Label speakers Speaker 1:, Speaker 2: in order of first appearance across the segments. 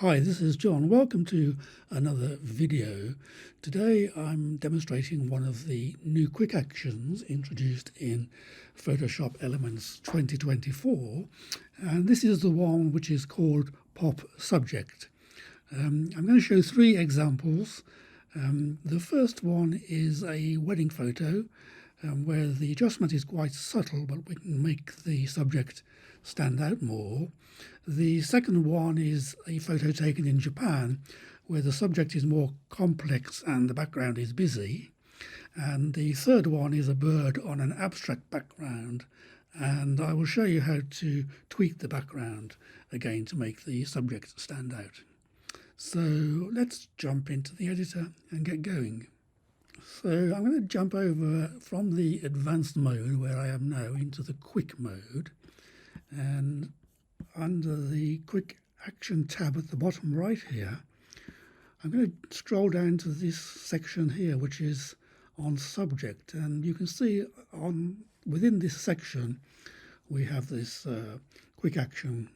Speaker 1: Hi, this is John. Welcome to another video. Today I'm demonstrating one of the new quick actions introduced in Photoshop Elements 2024, and this is the one which is called Pop Subject. I'm going to show three examples. The first one is a wedding photo where the adjustment is quite subtle, but we can make the subject stand out more. The second one is a photo taken in Japan where the subject is more complex and the background is busy. And the third one is a bird on an abstract background, and I will show you how to tweak the background again to make the subject stand out. So let's jump into the editor and get going. So I'm going to jump over from the advanced mode where I am now into the quick mode, and under the quick action tab at the bottom right here, I'm going to scroll down to this section here which is on subject, and you can see within this section we have this quick action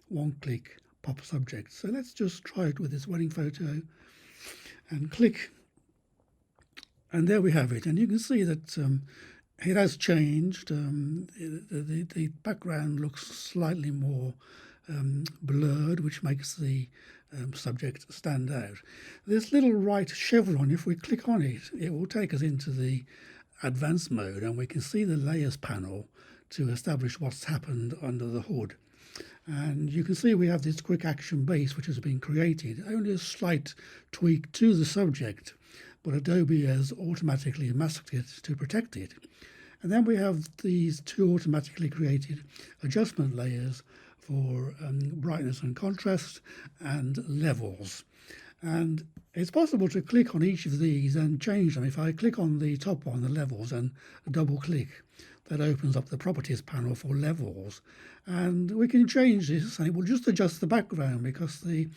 Speaker 1: one click pop subject. So let's just try it with this wedding photo and click, and there we have it. And you can see that it has changed. The background looks slightly more blurred, which makes the subject stand out. This little right chevron, if we click on it, it will take us into the advanced mode, and we can see the layers panel to establish what's happened under the hood. And you can see we have this quick action base which has been created, only a slight tweak to the subject, but Adobe has automatically masked it to protect it. And then we have these two automatically created adjustment layers for brightness and contrast and levels. And it's possible to click on each of these and change them. If I click on the top one, the levels, and double click, that opens up the properties panel for levels. And we can change this, and it will just adjust the background because the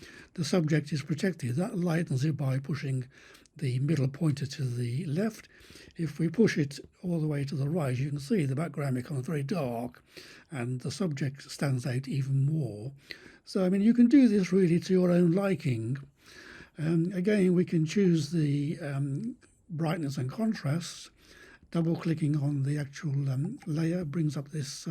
Speaker 1: subject is protected. That lightens it by pushing the middle pointer to the left. If we push it all the way to the right, you can see the background becomes very dark and the subject stands out even more. So, I mean, you can do this really to your own liking. Again, we can choose the brightness and contrast. Double clicking on the actual layer brings up this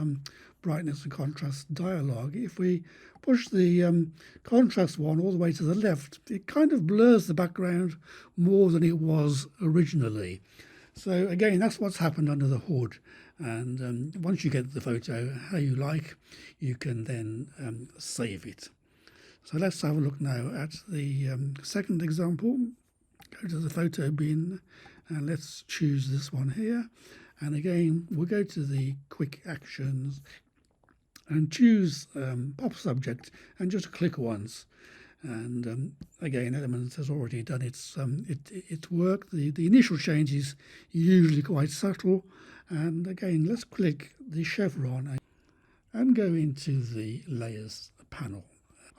Speaker 1: brightness and contrast dialog. If we push the contrast one all the way to the left, it kind of blurs the background more than it was originally. So again, that's what's happened under the hood. And once you get the photo how you like, you can then save it. So let's have a look now at the second example. Go to the photo bin and let's choose this one here. And again, we'll go to the quick actions and choose pop subject and just click once. And again, Elements has already done its work. The initial change is usually quite subtle. And again, let's click the chevron and go into the layers panel.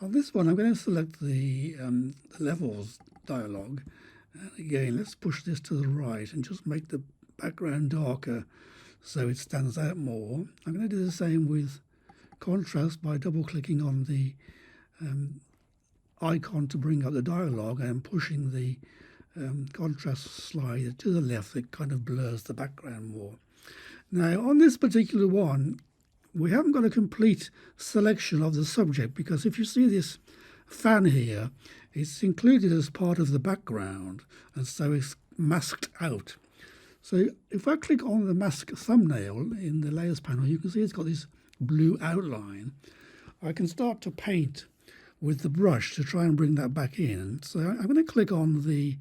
Speaker 1: On this one, I'm going to select the levels dialog. And again, let's push this to the right and just make the background darker so it stands out more. I'm going to do the same with contrast by double clicking on the icon to bring up the dialog and pushing the contrast slider to the left. It kind of blurs the background more. Now on this particular one, we haven't got a complete selection of the subject, because if you see this fan here, it's included as part of the background, and so it's masked out. So if I click on the mask thumbnail in the layers panel, you can see it's got this blue outline. I can start to paint with the brush to try and bring that back in. So I'm going to click on the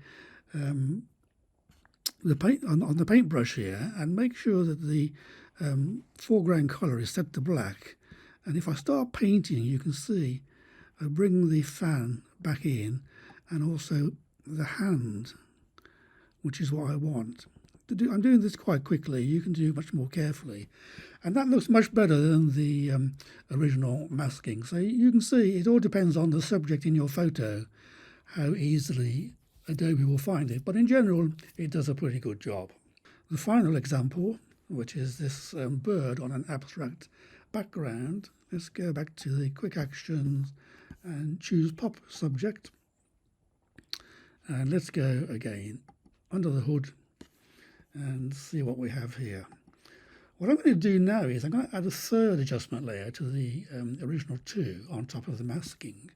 Speaker 1: paintbrush here and make sure that the foreground color is set to black. And if I start painting, you can see I bring the fan back in, and also the hand, which is what I want to do. I'm doing this quite quickly. You can do much more carefully, and that looks much better than the original masking. So you can see it all depends on the subject in your photo, how easily Adobe will find it, but in general it does a pretty good job. The final example, which is this bird on an abstract background, let's go back to the quick actions and choose pop subject. And let's go again under the hood and see what we have here. What I'm going to do now is I'm going to add a third adjustment layer to the original two on top of the masking.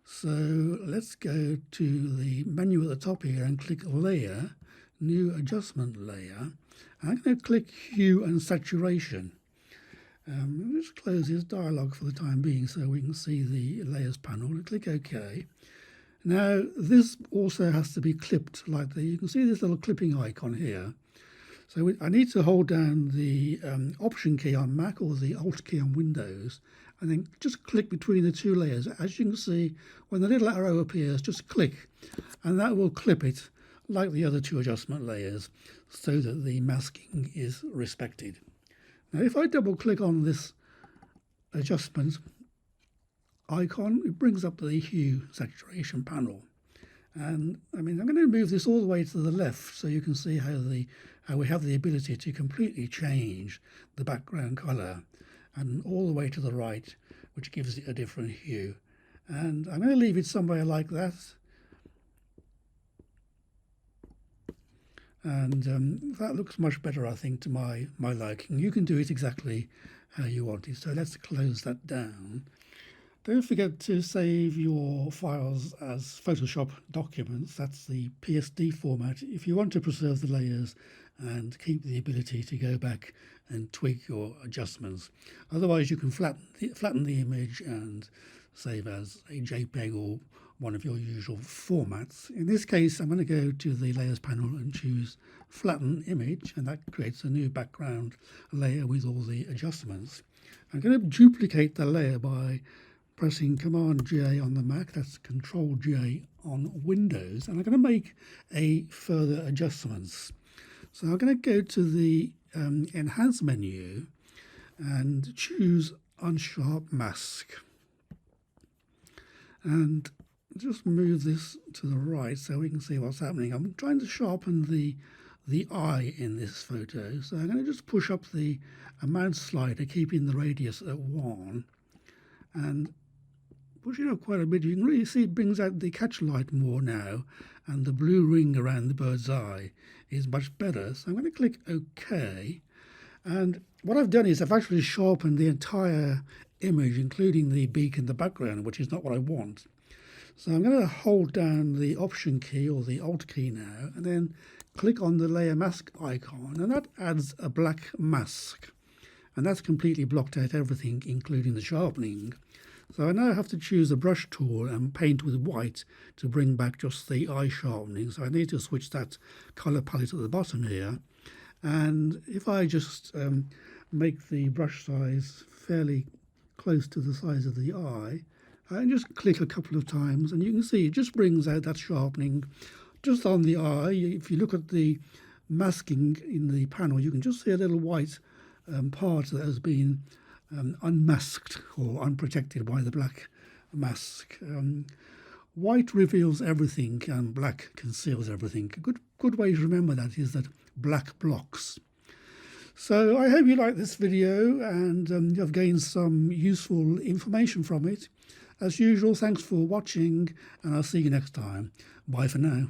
Speaker 1: So let's go to the menu at the top here and click Layer, New Adjustment Layer. I'm going to click Hue and Saturation. Let's close this dialog for the time being so we can see the Layers panel and click OK. Now this also has to be clipped like you can see this little clipping icon here. So I need to hold down the Option key on Mac or the Alt key on Windows and then just click between the two layers. As you can see, when the little arrow appears, just click and that will clip it like the other two adjustment layers so that the masking is respected. Now if I double click on this adjustment icon, it brings up the Hue Saturation panel. And I mean, I'm going to move this all the way to the left so you can see how we have the ability to completely change the background color, and all the way to the right, which gives it a different hue. And I'm going to leave it somewhere like that. And that looks much better, I think, to my liking. You can do it exactly how you want it. So let's close that down. Don't forget to save your files as Photoshop documents. That's the PSD format if you want to preserve the layers and keep the ability to go back and tweak your adjustments. Otherwise you can flatten the image and save as a JPEG or one of your usual formats. In this case I'm going to go to the Layers panel and choose Flatten Image, and that creates a new background layer with all the adjustments. I'm going to duplicate the layer by pressing Command J on the Mac, that's Control J on Windows, and I'm going to make a further adjustments. So I'm going to go to the Enhance menu and choose Unsharp Mask. And just move this to the right so we can see what's happening. I'm trying to sharpen the eye in this photo, so I'm going to just push up the amount slider, keeping the radius at 1, and push it up quite a bit. You can really see it brings out the catch light more now, and the blue ring around the bird's eye is much better. So I'm going to click OK, and what I've done is I've actually sharpened the entire image, including the beak in the background, which is not what I want. So I'm going to hold down the Option key or the Alt key now, and then click on the Layer Mask icon, and that adds a black mask, and that's completely blocked out everything, including the sharpening. So I now have to choose a brush tool and paint with white to bring back just the eye sharpening. So I need to switch that color palette at the bottom here. And if I just make the brush size fairly close to the size of the eye, I can just click a couple of times and you can see it just brings out that sharpening just on the eye. If you look at the masking in the panel, you can just see a little white part that has been unmasked or unprotected by the black mask. White reveals everything and black conceals everything. A good way to remember that is that black blocks. So I hope you like this video and you've gained some useful information from it. As usual, thanks for watching, and I'll see you next time. Bye for now.